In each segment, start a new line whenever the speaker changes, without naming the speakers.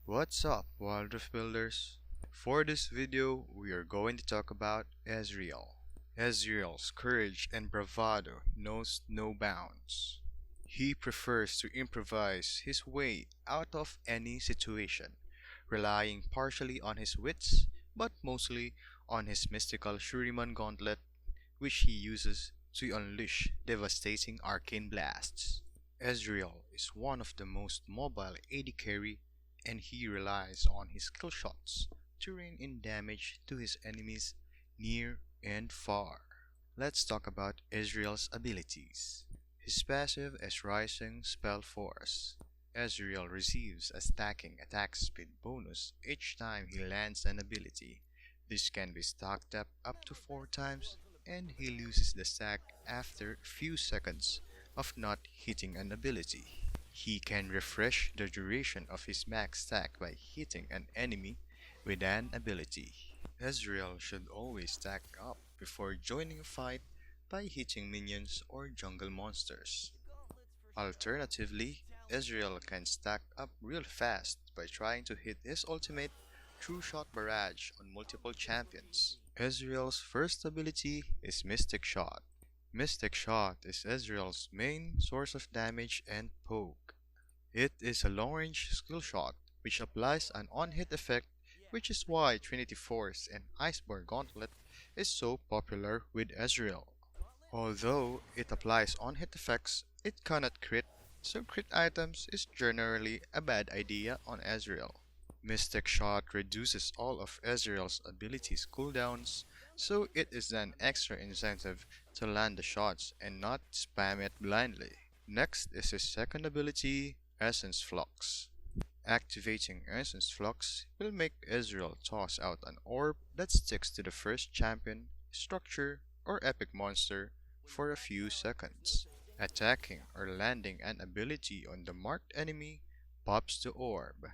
What's up, Wildlife Builders? For this video, we are going to talk about Ezreal. Ezreal's courage and bravado knows no bounds. He prefers to improvise his way out of any situation, relying partially on his wits, but mostly on his mystical Shuriman gauntlet, which he uses to unleash devastating arcane blasts. Ezreal is one of the most mobile AD carry, and he relies on his skill shots to rain in damage to his enemies near and far. Let's talk about Ezreal's abilities. His passive is Rising Spell Force. Ezreal receives a stacking attack speed bonus each time he lands an ability. This can be stacked up to 4 times, and he loses the stack after few seconds of not hitting an ability. He can refresh the duration of his max stack by hitting an enemy with an ability. Ezreal should always stack up before joining a fight by hitting minions or jungle monsters. Alternatively, Ezreal can stack up real fast by trying to hit his ultimate True Shot Barrage on multiple champions. Ezreal's first ability is Mystic Shot. Mystic Shot is Ezreal's main source of damage and poke. It is a long-range skill shot which applies an on-hit effect, which is why Trinity Force and Iceborne Gauntlet is so popular with Ezreal. Although it applies on-hit effects, it cannot crit, so crit items is generally a bad idea on Ezreal. Mystic Shot reduces all of Ezreal's abilities cooldowns, so it is an extra incentive to land the shots and not spam it blindly. Next is his second ability, Essence Flux. Activating Essence Flux will make Ezreal toss out an orb that sticks to the first champion, structure, or epic monster for a few seconds. Attacking or landing an ability on the marked enemy pops the orb,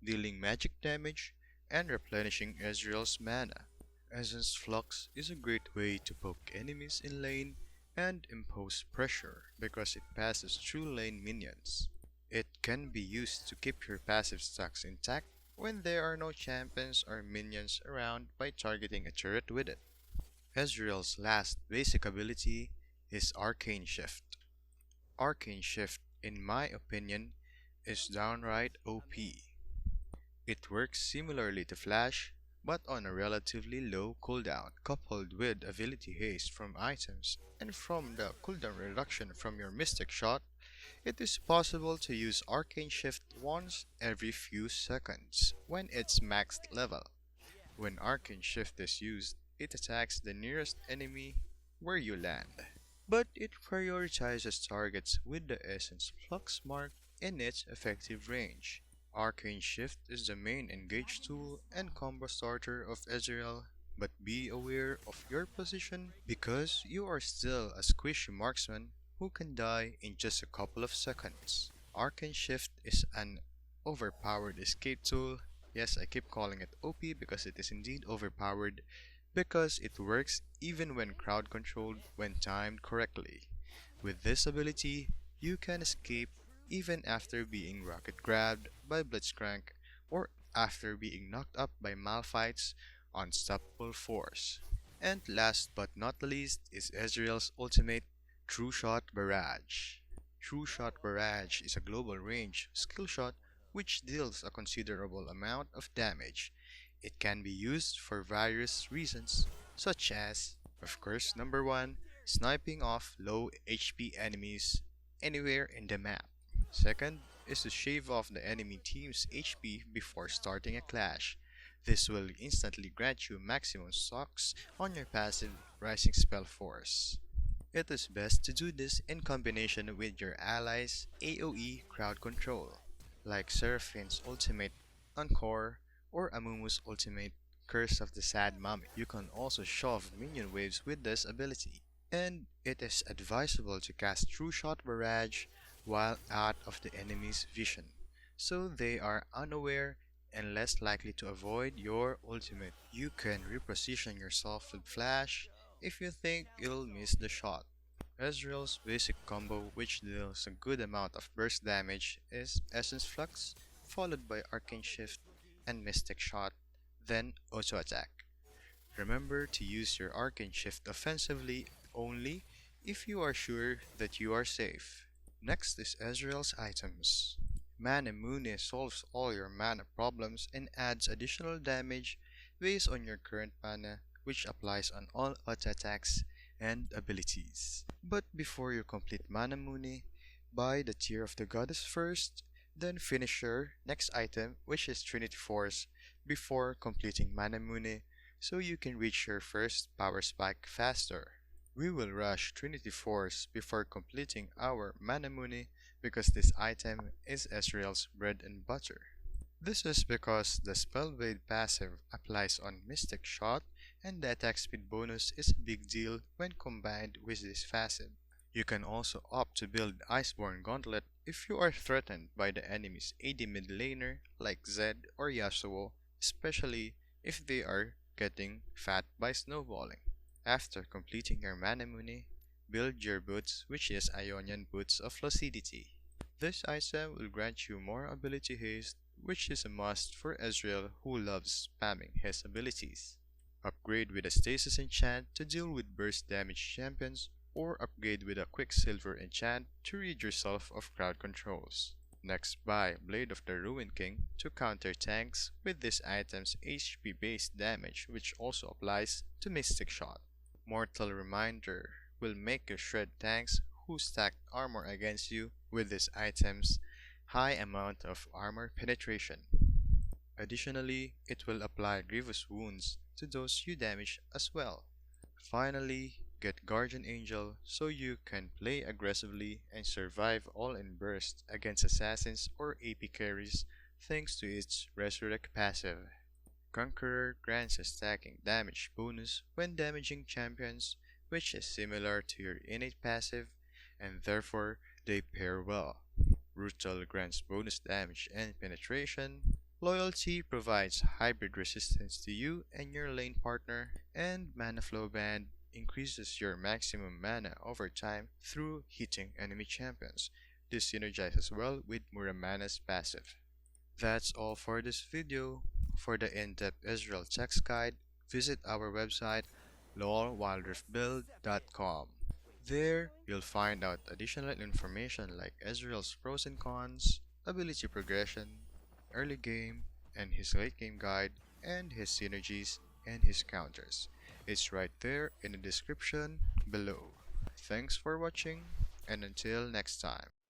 dealing magic damage and replenishing Ezreal's mana. Essence Flux is a great way to poke enemies in lane and impose pressure because it passes through lane minions. It can be used to keep your passive stacks intact when there are no champions or minions around by targeting a turret with it. Ezreal's last basic ability is Arcane Shift. Arcane Shift, in my opinion, is downright OP. It works similarly to Flash, but on a relatively low cooldown, coupled with ability haste from items and from the cooldown reduction from your Mystic Shot. It is possible to use Arcane Shift once every few seconds when it's maxed level. When Arcane Shift is used, it attacks the nearest enemy where you land, but it prioritizes targets with the Essence Flux mark in its effective range. Arcane Shift is the main engage tool and combo starter of Ezreal, but be aware of your position because you are still a squishy marksman who can die in just a couple of seconds. Arcane Shift is an overpowered escape tool. Yes, I keep calling it OP because it is indeed overpowered, because it works even when crowd controlled when timed correctly. With this ability, you can escape even after being rocket grabbed by Blitzcrank or after being knocked up by Malphite's unstoppable force. And last but not least is Ezreal's ultimate, True Shot Barrage. True Shot Barrage is a global range skill shot which deals a considerable amount of damage. It can be used for various reasons, such as, of course, number 1, sniping off low HP enemies anywhere in the map. Second is to shave off the enemy team's HP before starting a clash. This will instantly grant you maximum stocks on your passive Rising Spell Force. It is best to do this in combination with your allies' AoE crowd control, like Seraphine's ultimate Encore or Amumu's ultimate Curse of the Sad Mummy. You can also shove minion waves with this ability, and it is advisable to cast True Shot Barrage while out of the enemy's vision, so they are unaware and less likely to avoid your ultimate. You can reposition yourself with Flash if you think you'll miss the shot. Ezreal's basic combo, which deals a good amount of burst damage, is Essence Flux, followed by Arcane Shift and Mystic Shot, then Auto Attack. Remember to use your Arcane Shift offensively only if you are sure that you are safe. Next is Ezreal's items. Mana Mune solves all your mana problems and adds additional damage based on your current mana, which applies on all auto attacks and abilities. But before you complete Mana Mune, buy the Tear of the Goddess first, then finish your next item, which is Trinity Force, before completing Mana Mune, so you can reach your first power spike faster. We will rush Trinity Force before completing our Mana Mune because this item is Ezreal's bread and butter. This is because the Spellblade passive applies on Mystic Shot and the attack speed bonus is a big deal when combined with this passive. You can also opt to build Iceborne Gauntlet if you are threatened by the enemy's AD mid laner like Zed or Yasuo, especially if they are getting fat by snowballing. After completing your Mana Mune, build your boots, which is Ionian Boots of Lucidity. This item will grant you more ability haste, which is a must for Ezreal who loves spamming his abilities. Upgrade with a Stasis enchant to deal with burst damage champions, or upgrade with a Quicksilver enchant to rid yourself of crowd controls. Next, buy Blade of the Ruin King to counter tanks with this item's HP based damage, which also applies to Mystic Shot. Mortal Reminder will make you shred tanks who stack armor against you with this item's high amount of armor penetration. Additionally, it will apply grievous wounds to those you damage as well. Finally, get Guardian Angel so you can play aggressively and survive all in burst against assassins or AP carries thanks to its Resurrect passive. Conqueror grants a stacking damage bonus when damaging champions, which is similar to your innate passive, and therefore they pair well. Brutal grants bonus damage and penetration. Loyalty provides hybrid resistance to you and your lane partner, and Mana Flow Band increases your maximum mana over time through hitting enemy champions. This synergizes well with Muramana's passive. That's all for this video. For the in-depth Ezreal text guide, visit our website lolwildriftbuild.com. There, you'll find out additional information like Ezreal's pros and cons, ability progression, early game, and his late game guide, and his synergies and his counters. It's right there in the description below. Thanks for watching, and until next time.